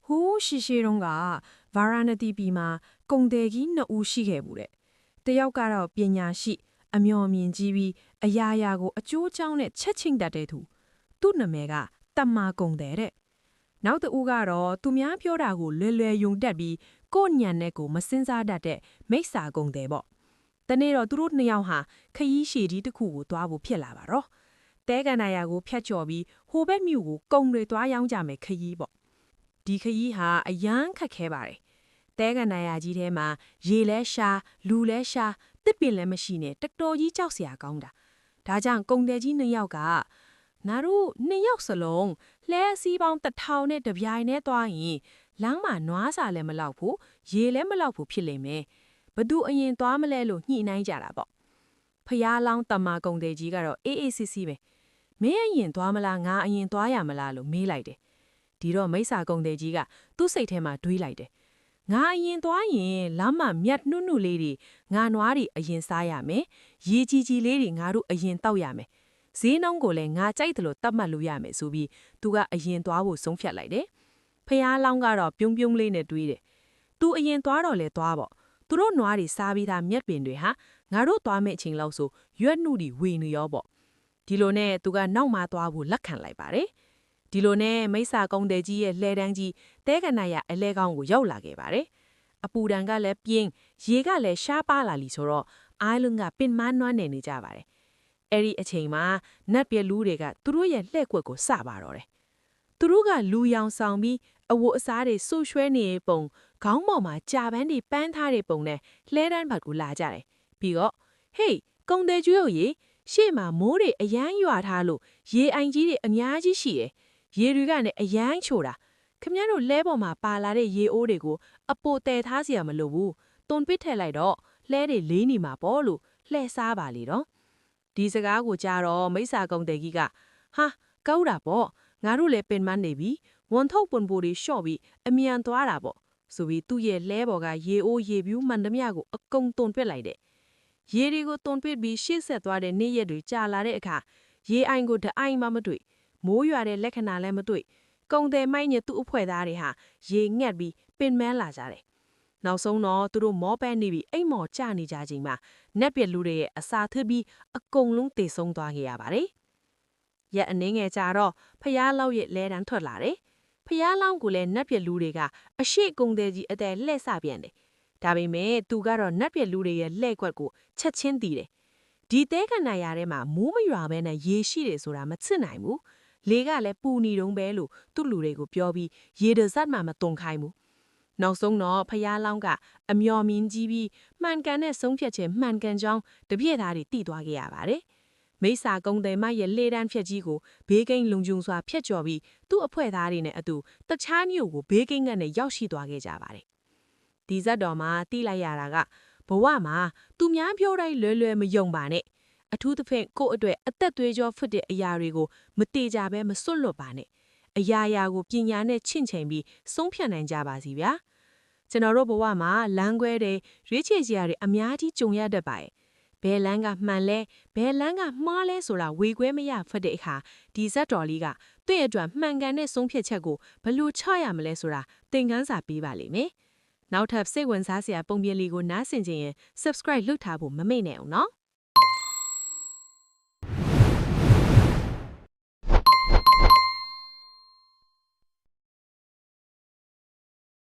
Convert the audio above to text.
ဟိုးရှိတုန်းကဗာရာဏသီပြည်မှာကုံတယ်ကြီး2ဦးရှိခဲ့ဘူးတဲ့တယောက်ကတော့ပညာရှိအမျှော်မြင်ကြီးပြီးအရာရာကိုအကျိုးချောင်းနဲ့ချက်ချင်းတတ်တဲ့သူနာမည်ကတမ္မာကုံတယ်တဲ့နောက်တစ်ဦးကတော့သူများပြောတာကိုလွယ်ယုံတတ်ပြီးကိုယ့်ညံနဲ့ကိုမစင်စားတတ်တဲ့မိစ္ဆာကုံတယ်ပေါ့တနေ့တော့သူတို့2ယောက်ဟာခရီးရှည်ကြီးတစ်ခုကိုသွားဖို့ဖြစ်လာပါတော့တဲကန်နာယာကိုဖျက်ချော်ပြီးဟိုဘက်မြို့ကိုကုံတွေသွားရောင်းကြမယ်ခရီးပေါ့ဒီခရီးဟာအယမ်းခက်ခဲပါတယ်တဲကန်နာယာကြီးထဲမှာရေလဲရှာလူလဲရှာတစ်ပင်လည်းမရှိနဲ့တော်တော်ကြီးကြောက်စရာကောင်းတာဒါကြောင့်ကုံတယ်ကြီး2ယောက်ကငါတို့2ယောက်စလုံးလဲစီးပေါင်း1000နဲ့တပြိုင်နဲ့သွားရင်လမ်းမှာနွားစာလည်းမလောက်ဘူးရေလည်းမလောက်ဘူးဖြစ်လိမ့်မယ်ဘသူအရင်သွားမလဲလို့ညှိနှိုင်းကြတာပေါ့ဖျားလောင်းတမ္မာကုံတယ်ကြီးကတော့အေးအေးဆေးဆေးပဲမင်းအရင်သွားမလားငါအရင်သွားရမလားလို့မေးလိုက်တယ်ဒီတော့မိစ္ဆာကုံတယ်ကြီးကသူ့စိတ်ထဲမှာတွေးလိုက်တယ်ငါအရင်သွားရင်လမ်းမှာမြတ်နှုတ်လေးတွေငါနွားတွေအရင်စားရမယ်ရေကြီးလေးတွေငါတို့အရင်တောက်ရမယ်ဈေးနှုန်းကိုလည်းငါကြိုက်တယ်လို့သတ်မှတ်လို့ရမယ်ဆိုပြီးသူကအရင်သွားဖို့ဆုံးဖြတ်လိုက်တယ်ဖျားလောင်းကတော့ပြုံးလေးနဲ့တွေးတယ်သူအရင်သွားတော့လဲသွားပေါ့သူတို့နွားတွေစားပြီးသားမြက်ပင်တွေဟာငါတို့သွားမယ့်အချိန်လောက်ဆိုရွက်နှုတ်တွေဝေနေရောပေါ့ဒီလိုနဲ့သူကနောက်မှသွားဖို့လက်ခံလိုက်ပါတယ်ဒီလိုနဲ့မိစ္ဆာကုံတယ်ကြီးရဲ့လှဲတန်းကြီးတဲကနာရအလဲကောင်းကိုရောက်လာခဲ့ပါတယ်အပူဒဏ်ကလည်းပြင်းရေကလည်းရှားပါလာလီဆိုတော့အားလုံးကပင်မနွမ်းနေကြပါတယ်အဲ့ဒီအချိန်မှာနတ်ပြလူတွေကသူတို့ရဲ့လှဲ့ကွက်ကိုစပါတော့တယ်သူတို့ကလူရောင်ဆောင်ပြီးအဝတ်အစားတွေဆူရွှဲနေပုံခေါင်းပေါ်မှာကြာပန်းတွေပန်းထားတဲ့ပုံနဲ့လှဲတန်းဘက်ကိုလာကြတယ်ပြီးတော့ဟေးကုံတယ်ကျွေးရေရှေ့မှာမိုးတွေအယမ်းရွာထားလို့ရေအိုင်ကြီးတွေအများကြီးရှိတယ်ရေတွေကလည်းအယမ်းချိုတာခင်ဗျားတို့လဲပေါ်မှာပါလာတဲ့ရေအိုးတွေကိုအပိုတဲထားစရာမလိုဘူးတွန်ပစ်ထည့်လိုက်တော့လှဲတွေလေးနေမှာပေါ့လို့လှဲစားပါလေတော့ဒီစကားကိုကြားတော့မိစ္ဆာကုံတယ်ကြီးကဟာကောက်တာပေါ့ငါတို့လည်းပင်မနေပြီဝန်ထုတ်ပွန်ပိုတွေလျှော့ပြီးအမြန်သွားတာပေါ့ဆိုပြီးသူ့ရဲ့လဲပေါ်ကရေအိုးရေပြူးမှန်သမျှကိုအကုန်တွန်ပစ်လိုက်တယ်ရေတွေကိုတွန်ပစ်ပြီးရှေ့ဆက်သွားတဲ့နေ့ရက်တွေကြာလာတဲ့အခါရေအိုင်ကိုတအိုင်မှမတွေ့မိုးရွာတဲ့လက္ခဏာလည်းမတွေ့ကုံတယ်မိုက်ညသူ့အဖွဲ့သားတွေဟာရေငက်ပြီးပင်မန်းလာကြတယ်နောက်ဆုံးတော့သူတို့မောပန်းနေပြီးအိမ်မော်ကျနေကြချိန်မှာနက်ပြက်လူတွေရဲ့အစာထပြီးအကုန်လုံးတေဆုံးသွားခဲ့ရပါတယ်ရက်အနှင်းငယ်ကြာတော့ဖျားလောက်ရဲ့လဲတန်းထွက်လာတယ်ဖျားလောင်းကိုလည်းနတ်ပြက်လူတွေကအရှိကုံတယ်ကြီးအတဲလှဲ့ဆပြန်တယ်ဒါပေမဲ့သူကတော့နတ်ပြက်လူတွေရဲ့လှဲ့ကွက်ကိုချက်ချင်းတည်တယ်ဒီတဲခန္ဓာရထဲမှာမိုးမရွာဘဲနဲ့ရေရှိတယ်ဆိုတာမချစ်နိုင်ဘူးလေကလည်းပူနေတုံးပဲလို့သူ့လူတွေကိုပြောပြီးရေဒဇတ်မှမတုံခိုင်းဘူးနောက်ဆုံးတော့ဖျားလောင်းကအမျော်မြင်ကြီးပြီးမှန်ကန်တဲ့ဆုံးဖြတ်ချက်မှန်ကန်ကြောင်းတပြည့်သားတွေတည်သွားခဲ့ရပါတယ်မိစ္ဆာကုံတယ်မရဲ့လေတန်းဖြက်ကြီးကိုဘေးကိန်းလုံခြုံစွာဖျက်ကျော်ပြီးသူ့အဖွဲ့သားတွေနဲ့အတူတခြားမြို့ကိုဘေးကိန်းကနေရောက်ရှိသွားခဲ့ကြပါတယ်ဒီဇက်တော်မှာတိလိုက်ရတာကဘဝမှာသူများပြောတိုင်းလွယ်မယုံပါနဲ့အထူးသဖြင့်ကိုယ့်အတွက်အသက်သွေးကြောဖွတ်တဲ့အရာတွေကိုမတေကြပဲမစွတ်လွတ်ပါနဲ့အရာရာကိုပညာနဲ့ချင့်ချိန်ပြီးဆုံးဖြတ်နိုင်ကြပါစီဗျာကျွန်တော်တို့ဘဝမှာလမ်းခွဲတွေရွေးချယ်စရာတွေအများကြီးကြုံရတတ်ပါတယ်ဘယ်လမ်းကမှန်လဲဘယ်လမ်းကမှားလဲဆိုတာဝေခွဲမရဖတ်တဲ့အခါဒီဇက်တော်လေးကသူ့အတွက်မှန်ကန်တဲ့ဆုံးဖြတ်ချက်ကိုဘယ်လိုချရမလဲဆိုတာသင်ခန်းစာပေးပါလိမ့်မယ်နောက်ထပ်စိတ်ဝင်စားစရာပုံပြင်လေးကိုနားဆင်ခြင်းရင် subscribe လုပ်ထားဖို့မမေ့နဲ့အောင်နော်